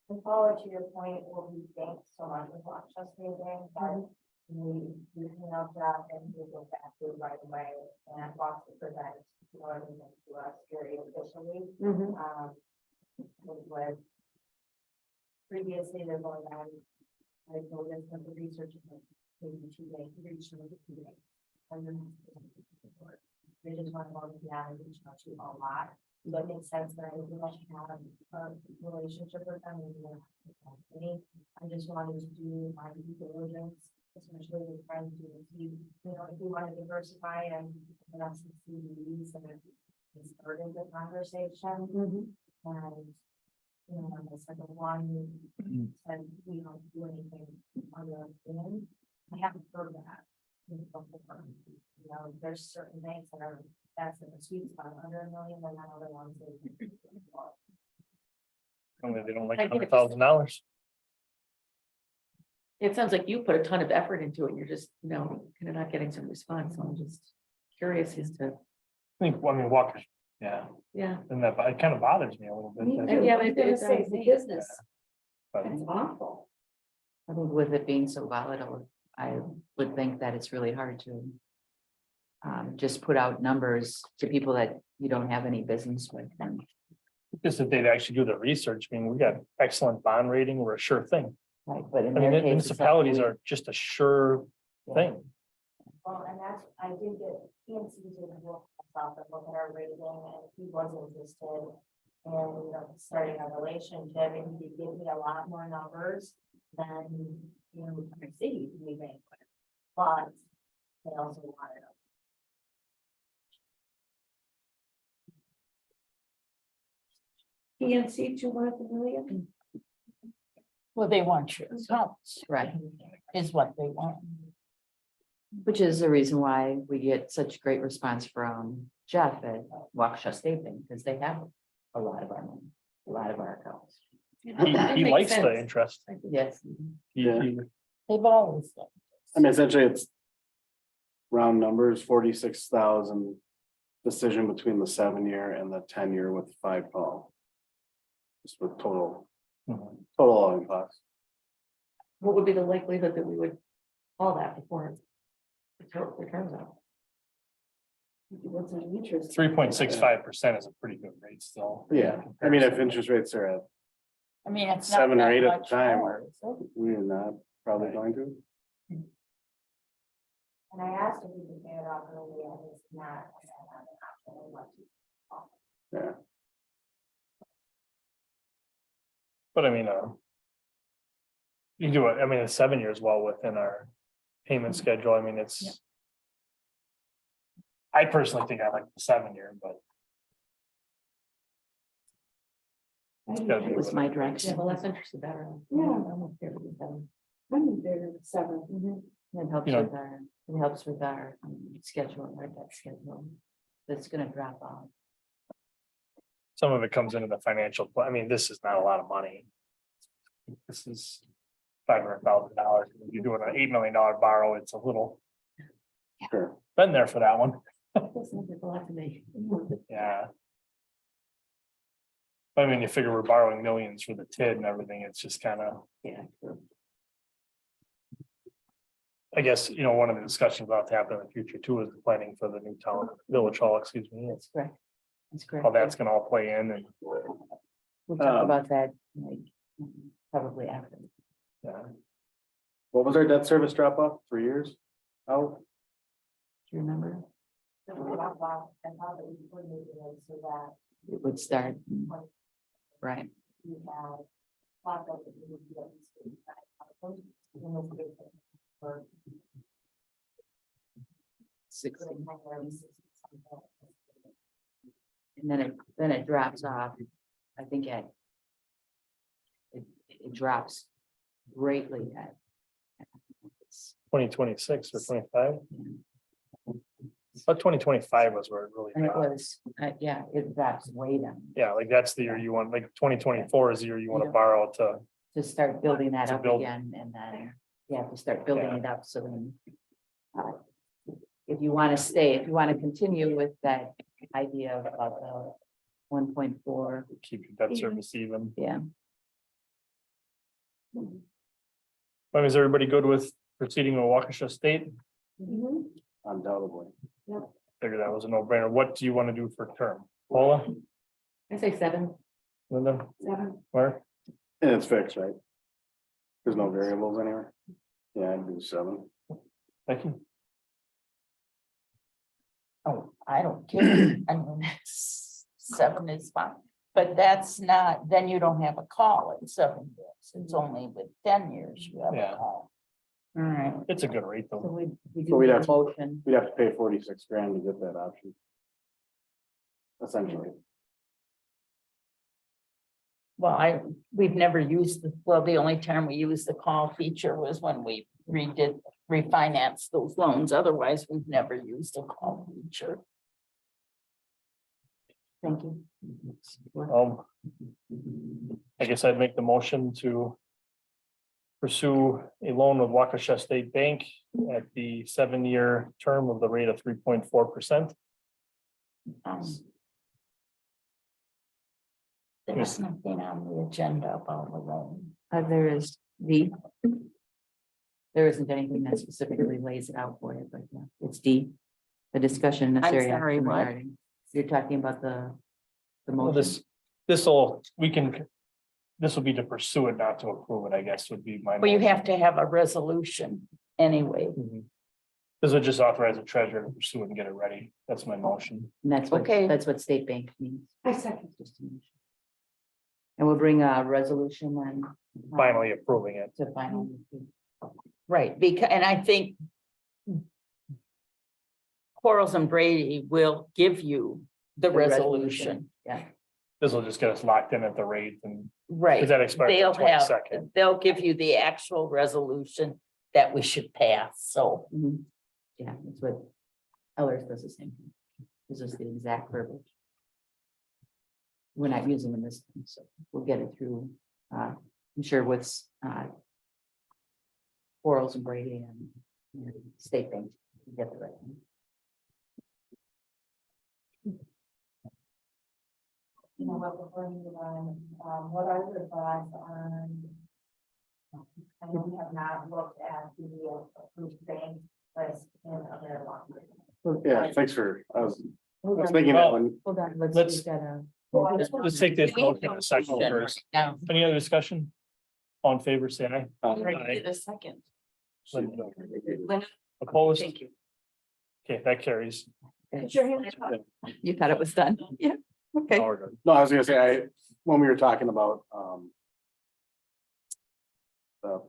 And follow to your point, will be thanks so much with Rochester Bank, but we emailed Jeff and we go back to it right away and lots of present, you know, everything to us very officially. Mhm. With previously they're going on, I noticed that the research is maybe 2 days, reach them to 2 days. And then they just want to go beyond and reach out to a lot. So it makes sense that I would like to have a relationship with them. And company. I just wanted to do my due diligence, especially with trying to see, you know, if we want to diversify and that's the CDs and it started the conversation. And, you know, on the second one, said we don't do anything on the end. I haven't heard that. Before. You know, there's certain banks that are, that's in the sweet spot, under $1 million, and then other ones. Only they don't like I think it's- $100,000. It sounds like you put a ton of effort into it. You're just, you know, kind of not getting some response. So I'm just curious as to, I think, I mean, Walker, yeah, yeah. and that, it kind of bothers me a little Me bit. too. Yeah, I was but gonna it say, does the me. business, But it's awful. I think with it being so volatile, I would think that it's really hard to just put out numbers to people that you don't have any business with. And just if they'd actually do the research, I mean, we got excellent bond rating, we're a sure thing. right, but in I mean, their case, it's not municipalities really- are just a sure thing. Well, and that's, I did get, PNC did look myself and look at our rating and he was interested in, you know, starting a relationship and he gave me a lot more numbers than, you know, the city we bank with. But they also wanted them. PNC 200 million. Well, they want your results, Right, is what they want. which is the reason why we get such great response from Jeff at Waukesha State Bank, because they have a lot of our money, a lot of our accounts. That He makes likes the sense. interest. Yes. Yeah. They've always done. I mean, essentially, it's round numbers, 46,000 decision between the 7-year and the 10-year with 5 call. Just with total Mhm. all in cost. What would be the likelihood that we would call that before it turns out? What's our interest? 3.65% is a pretty good rate still. Yeah, I mean, if interest rates are at I mean, it's not 7 or that 8 at the much time, more, is it? we're not probably going to. And I asked if we could pay it off early and it's not. I don't have an option. I want to. Yeah, But I mean, you do it, I mean, it's 7 years well within our payment schedule. I mean, it's. I personally think I like the 7-year, but. It was my Yeah, direction. the less interest, the better. Yeah. I'm okay with that. I'm in favor of 7. It helps You know- with our, it helps with our schedule, our debt schedule. That's gonna drop off. Some of it comes into the financial, I mean, this is not a lot of money. This is $500,000. You're doing an $8 million borrow, it's a little, Sure. been there for that one, That's not a lot to me. yeah. I mean, you figure we're borrowing millions for the TID and everything, it's just kind of. Yeah. I guess, one of the discussions about to happen in the future too is the planning for the new town, village hall, excuse me, That's correct. That's correct. how that's gonna all play in and, We'll talk about that, like, probably after. yeah. What was our debt service drop off? 3 years? Oh, Do you remember? So we talked about, I thought that we would make it so that It would start, right, we have thought that it would be at least 85,000 in this case, for 60, something. and then it drops off. I think it drops greatly at. 2026 or 25, but 2025 was where it really. And it dropped. was, yeah, it drops way down Yeah, like that's the year you want, like 2024 is the year you want to borrow to, to start building that To up build. again, and then you have to start building Yeah. it up, so then. If you want to stay, if you want to continue with that idea of about the 1.4, keep your debt service even. yeah. I mean, is everybody good with proceeding with Waukesha State? undoubtedly. Figure that was a no-brainer. What do you want to do for term? Paula, I say 7. Linda, 7. Mark? And it's fixed, right? There's no variables anywhere. Yeah, I'd do 7. Thank you. Oh, I don't care. I mean, 7 is fine, but that's not, then you don't have a call at 7 years. It's only with 10 years you have Yeah. a call. All right. It's a good rate So though. we So do we'd need a have to- motion. We'd have to pay 46 grand to get that option. Essentially. Well, we've never used the only time we used the call feature was when we refinanced those loans. Otherwise, we've never used a call feature. Thank you. I guess I'd make the motion to pursue a loan with Waukesha State Bank at the 7-year term of the rate of 3.4%. There's nothing on the agenda about the loan. There is D. There isn't anything that specifically lays it out for you, but yeah, it's D. The discussion necessary. sorry, action what? regarding- You're talking about the Well, motion. this will be to pursue it, not to approve it, I guess would be my. Well, you motion. have to have a resolution anyway. This would just authorize the treasurer to pursue it and get it ready. That's my motion. And that's Okay. what state bank means. I second. Just a motion. And we'll bring a resolution then. Finally approving it. To final. Right, because, and I think Quarles and Brady will give you the resolution, Yeah, This will just get us locked in at the rate and, right? because that expires They'll the have, 22nd. they'll give you the actual resolution that we should pass, so. mhm. Yeah, that's what Ellers does the same thing. This is the exact verbiage. We're not using them this time, so we'll get it through, I'm sure with, Quarles and Brady and State Bank. We'll get the right one. You know, what we're going to run, what are your thoughts on? I know we have not looked at the approved bank list in a very long time. Yeah, thanks for, I was Hold on, thinking that one. hold on, Let's- let's get a. Let's take this motion in a second first. Now, Any other discussion? On in favor, say aye. right, a second. Opposed? Thank you. Okay, that carries. Put your hand up. You thought it was done? Yeah, okay. Now we're good. No, I was gonna say, when we were talking about,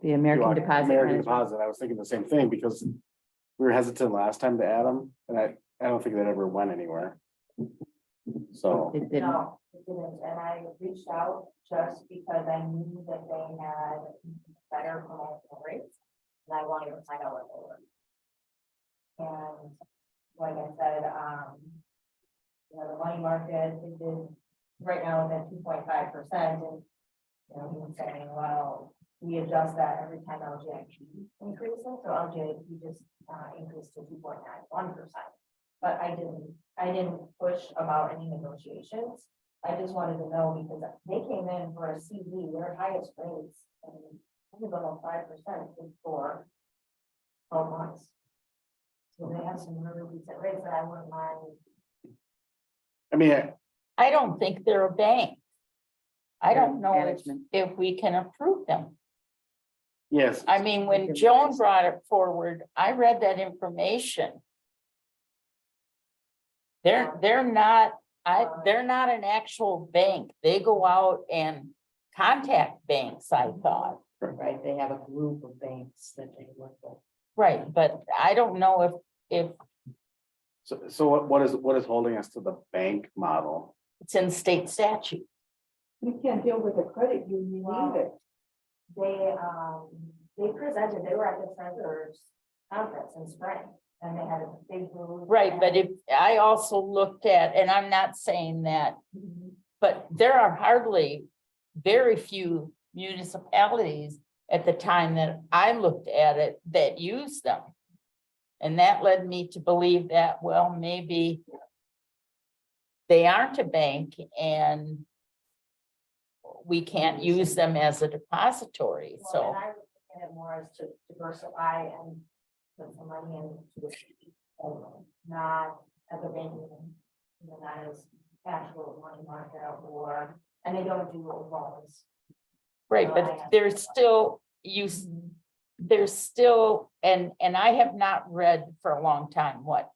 The American deposit. American management. deposit, I was thinking the same thing because we were hesitant last time to add them, and I don't think that ever went anywhere. So, It didn't. No, it didn't, and I reached out just because I knew that they had better promotional rates. And I wanted to find out what they were. And like I said, the money market is right now is at 2.5%. And he was saying, well, we adjust that every time LJIP increases, so LJIP just increased to 2.91%. But I didn't push about any negotiations. I just wanted to know because they came in for a CD, their highest rates, and it was almost 5% for 12 months. So they have some really decent rates that I wouldn't mind. I mean, I don't think they're a bank. I don't know Management. if we can approve them. yes, I mean, when Joan brought it forward, I read that information. They're not an actual bank. They go out and contact banks, I thought. Right, they have a group of banks that they work with. Right, but I don't know if so what is holding us to the bank model? it's in state statute. You can't deal with a credit union either. They presented, they were at the treasurer's conference in spring, and they had a big booth. Right, but if, I also looked at, and I'm not saying that, but there are hardly very few municipalities at the time that I looked at it that use them. And that led me to believe that, well, maybe they aren't a bank and we can't use them as a depository, Well, so. and I was looking at it more as to diversify and put some money into the city, not as a bank, not as actual money market or, and they don't do loans. Right, but there's still there's still, and I have not read for a long time what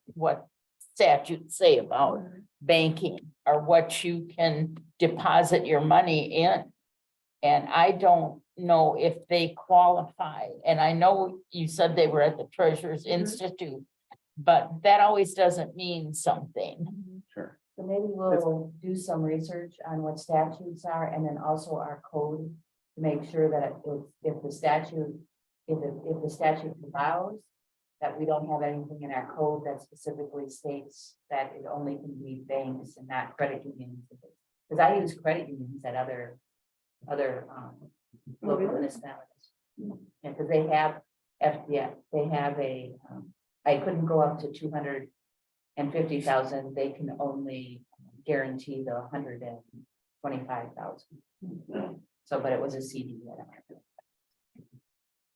statutes say about banking or what you can deposit your money in. And I don't know if they qualify. And I know you said they were at the Treasurers Institute, but that always doesn't mean something. Sure. So maybe we'll do some research on what statutes are and then also our code to make sure that if the statute allows that we don't have anything in our code that specifically states that it only can be banks and not credit unions. Because I use credit unions at other local municipalities. And because they have they have a, I couldn't go up to 250,000. They can only guarantee the 125,000. So, but it was a CD.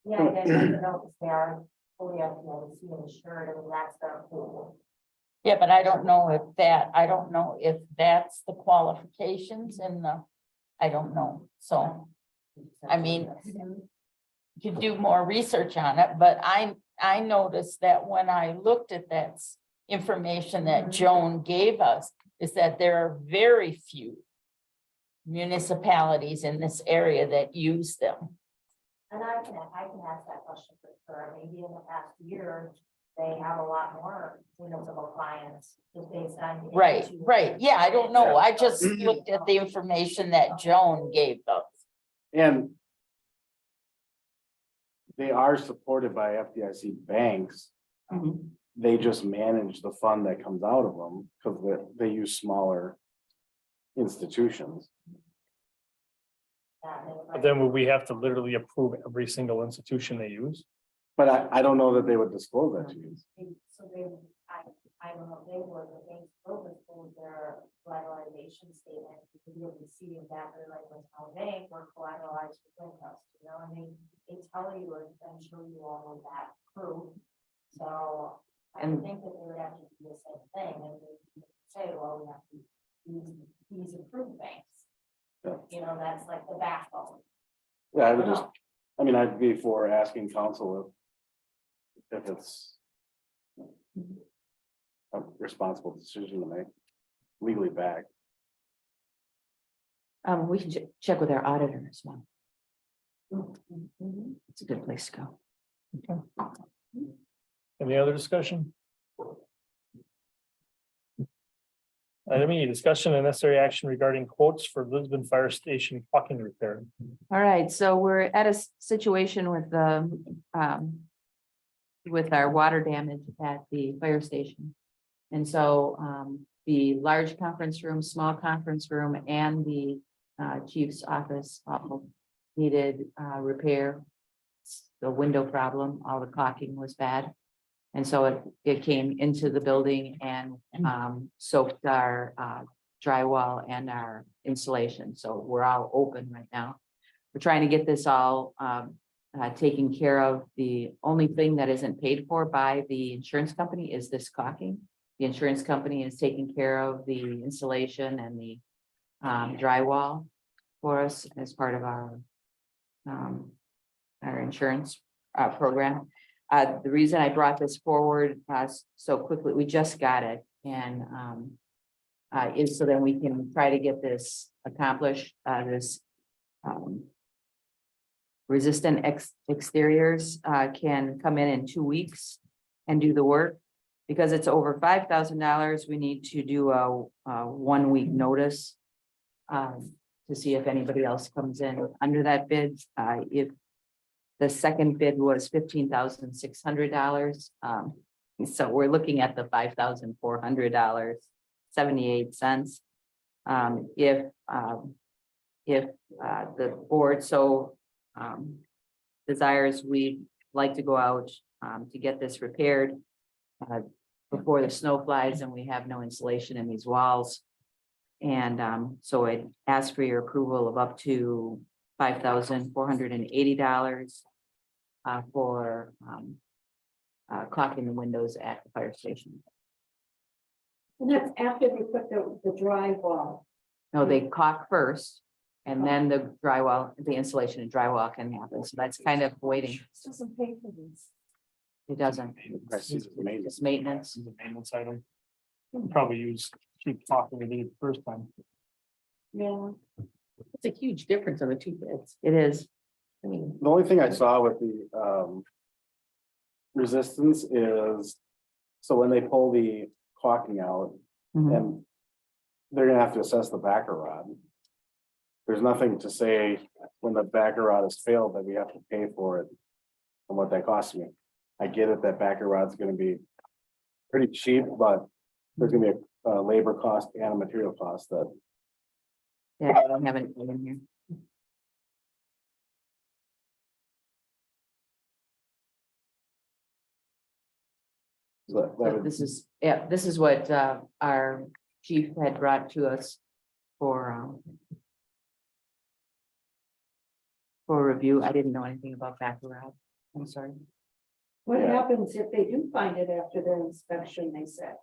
Yeah, I guess I don't know if they are fully FDIC insured, and that's their pool. Yeah, but I don't know if that's the qualifications in the, I don't know. So, I mean, you do more research on it, but I noticed that when I looked at that information that Joan gave us, is that there are very few municipalities in this area that use them. And I can ask that question for sure. Maybe in the past year, they have a lot more municipal clients just based on. Right. Yeah, I don't know. I just looked at the information that Joan gave us. And they are supported by FDIC banks. They just manage the fund that comes out of them because they use smaller institutions. But then would we have to literally approve every single institution they use? But I don't know that they would disclose that to you. So I don't know, they were the banks will disclose their collateralization statement, because you'll be seeing exactly like with how bank were collateralized with us, and they tell you and show you all of that proof. So I would think that they would have to do the same thing, and they say, well, we have to use these approved banks. Yeah. That's like the backbone. Yeah, I would I'd be for asking counsel if it's a responsible decision to make, legally backed. We can check with our auditor as well. It's a good place to go. Any other discussion? Item E, discussion and necessary action regarding quotes for Lisbon Fire Station caulking repair. All right, so we're at a situation with our water damage at the fire station. And so, the large conference room, small conference room, and the, chief's office all needed, repair. The window problem, all the caulking was bad. And so it came into the building and, soaked our, drywall and our insulation. So we're all open right now. We're trying to get this all, taken care of. The only thing that isn't paid for by the insurance company is this caulking. The insurance company is taking care of the insulation and the, drywall for us as part of our insurance, program. The reason I brought this forward so quickly, we just got it, and is so then we can try to get this accomplished, this resistant exteriors can come in 2 weeks and do the work. Because it's over $5,000, we need to do a 1 week notice to see if anybody else comes in under that bid. If the second bid was $15,600. So we're looking at the $5,400.78. If the board so desires, we'd like to go out to get this repaired before the snow flies and we have no insulation in these walls. And so it asks for your approval of up to $5,480 for caulking the windows at the fire station. And that's after they put the drywall. No, they caulk first and then the drywall, the insulation and drywall can happen. So that's kind of waiting. This doesn't pay for this. It doesn't. Price is maintenance. It's maintenance. This is a maintenance item. Probably use cheap caulking we did the first time. Yeah. It's a huge difference on the two bids. It is. I mean, The only thing I saw with the resistance is, so when they pull the caulking out Mhm. and they're gonna have to assess the backer rod. There's nothing to say when the backer rod has failed that we have to pay for it and what that costs me. I get it that backer rod's gonna be pretty cheap, but there's gonna be a labor cost and a material cost that. Yeah, I don't have anything in here. that But would- this is, yeah, this is what our chief had brought to us for review. I didn't know anything about Baccarat. I'm sorry. What Yeah. happens if they do find it after their inspection, they said?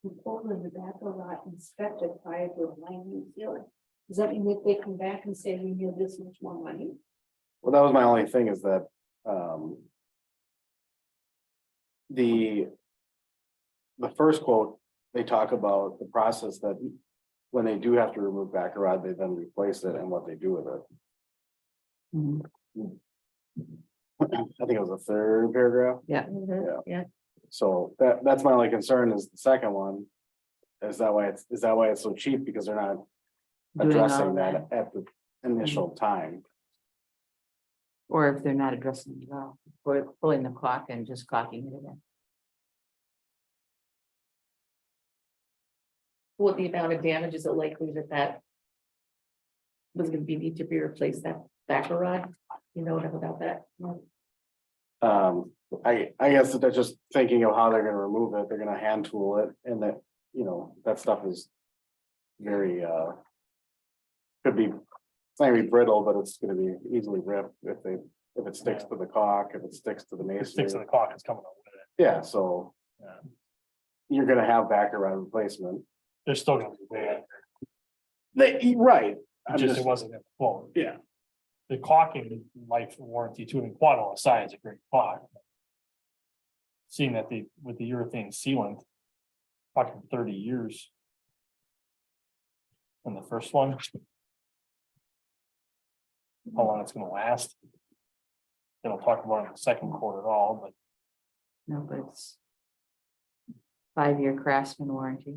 We pulled in the back a lot inspected prior to lining sealing. Does that mean that they come back and say we need this much more money? Well, that was my only thing is that, the first quote, they talk about the process that when they do have to remove backer rod, they then replace it and what they do with it. Mhm. I think it was the third paragraph. Yeah. Yeah, So that's my only concern is the second one. Is that why it's so cheap? Because they're not Doing all addressing of that at the initial time. Or if they're not addressing it at all, or pulling the clock and just clocking it again. what the amount of damage is it likely that was gonna be need to be replaced, that backer rod? You know enough about that? I guess that they're just thinking of how they're gonna remove it, they're gonna hand tool it, and that, that stuff is very, could be, it's not gonna be brittle, but it's gonna be easily ripped if it sticks to the caulk, if it sticks to the If it sticks to masonry. the caulk, it's coming out with it. Yeah, so Yeah. you're gonna have backer rod replacement. They're still gonna be bad. Right. It just, it wasn't, well, Yeah, the caulking life warranty too, and quad OSI is a great caulk. Seeing that with the urethane sealant, talking 30 years. And the first one. How long it's gonna last. They don't talk about it in the second quarter at all, but No, but it's. 5-year Craftsman warranty.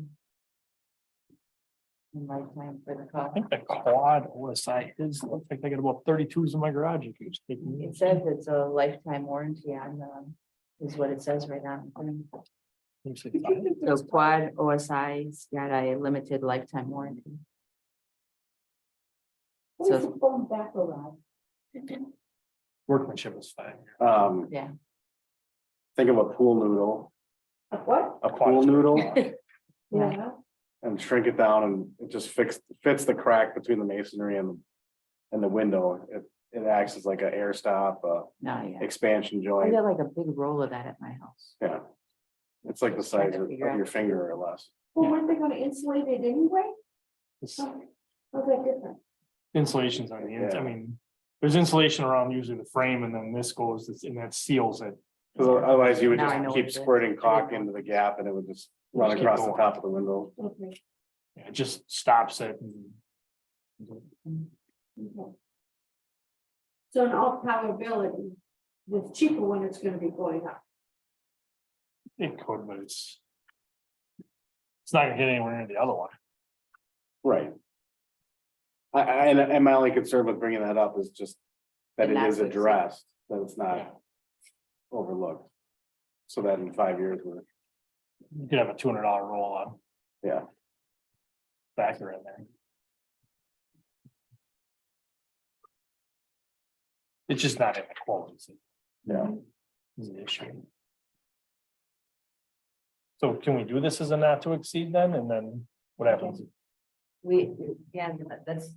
And lifetime for the I car. think the quad OSI is, looks like I got about 32s in my garage. If you just take them. It says it's a lifetime warranty on, is what it says right on. the thing. You say five? So quad OSI's got a limited lifetime warranty. Where's So, the phone back around? Workmanship is fine. yeah, Think of a pool noodle, What? a pool noodle Yeah. and shrink it down and it just fits the crack between the masonry and the window. It acts as like an air stop, no, yeah. expansion I joint. got like a big roll of that at my house. Yeah. It's like the size of your finger or less. Well, weren't they gonna insulate it anyway? This How's that different? Insulation's on the ends. I Yeah. mean, there's insulation around usually the frame and then this goes, and that seals it. Because otherwise you would Now I just know what keep it is. squirting caulk into the gap and it would just run Just keep across the going. top of the window. Okay. It just stops it. Okay. So in all probability, the cheaper one is gonna be going up. It could, but it's not gonna hit anywhere near the other one. Right. And my only concern with bringing that up is just that And it that's is what it's- addressed, that it's not overlooked. So that in 5 years, we're, You could have a $200 roll on yeah, backer in there. It's just not in the quote. yeah. Is the issue. So can we do this as a not to exceed then, and then what happens? We, yeah,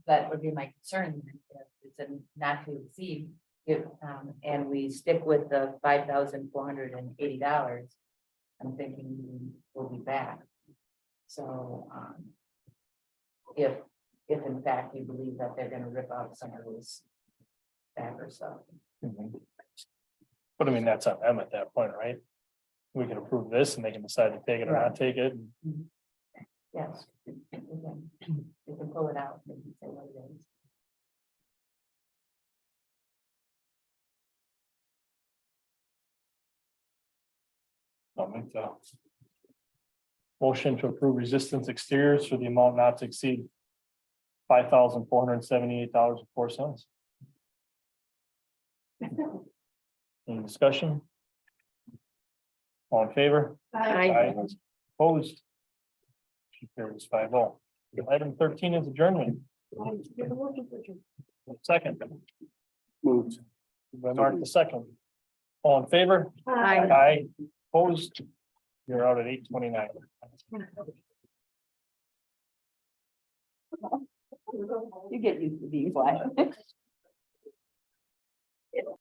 that would be my concern. If it's a not to exceed, if, and we stick with the $5,480. I'm thinking we'll be back. So, if in fact you believe that they're gonna rip out some of this backer stuff. Mhm. But I mean, that's on them at that point, right? We can approve this and they can decide to take it or not take it. Yes. We can pull it out. and say what it is. I'll make the motion to approve resistance exteriors for the amount not to exceed $5,478.04. Any discussion? All in favor? Aye. Opposed? Motion carries 5-0. Item 13 is adjournment. Second. Moved. By Mark the second. All in favor? Aye. Aye. Opposed? You're out at 8:29. You get used to being quiet.